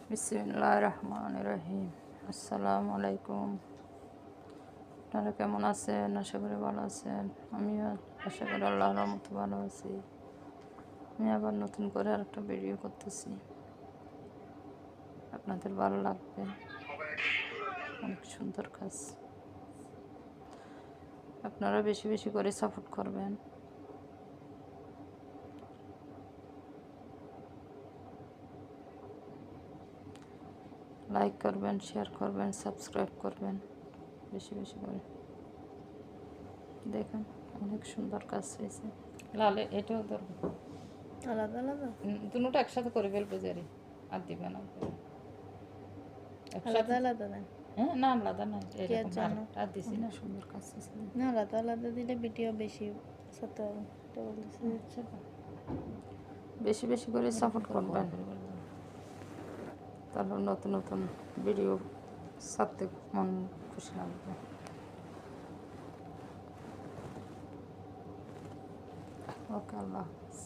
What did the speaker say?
বিসমিল্লাহির রহমানির রহিম। আসসালামু আলাইকুম। আপনারা কেমন আছেন? আশা করি ভালো আছেন। আমিও আশা করি আল্লাহর রহমতে ভালো আছি। আমি আবার নতুন করে আরেকটা ভিডিও করতেছি, আপনাদের ভালো লাগবে। অনেক সুন্দর কাজ, আপনারা বেশি বেশি করে সাপোর্ট করবেন। লাইক করবেন, শেয়ার করবেন, সাবস্ক্রাইব করবেন বেশি বেশি করে। দেখেন অনেক সুন্দর কাজ হয়েছে। লালে এটাও ধরবো, আলাদা আলাদা দুটোটা একসাথে করে ফেলবো জারি, আর দিবে না আলাদা একসাথে। আলাদা দেন। হ্যাঁ না আলাদা না, কি এর এরকম জন্য? আর দিছি না। সুন্দর কাজ হয়েছে। না, আলাদা আলাদা দিলে ভিডিও বেশি সাথে হবে, এটা বলতেছি। আচ্ছা, বেশি বেশি করে সাপোর্ট করবেন, তারপর নতুন নতুন ভিডিও ছাড়তে মন খুশি লাগবে। ওকে, আল্লাহ হাফিজ।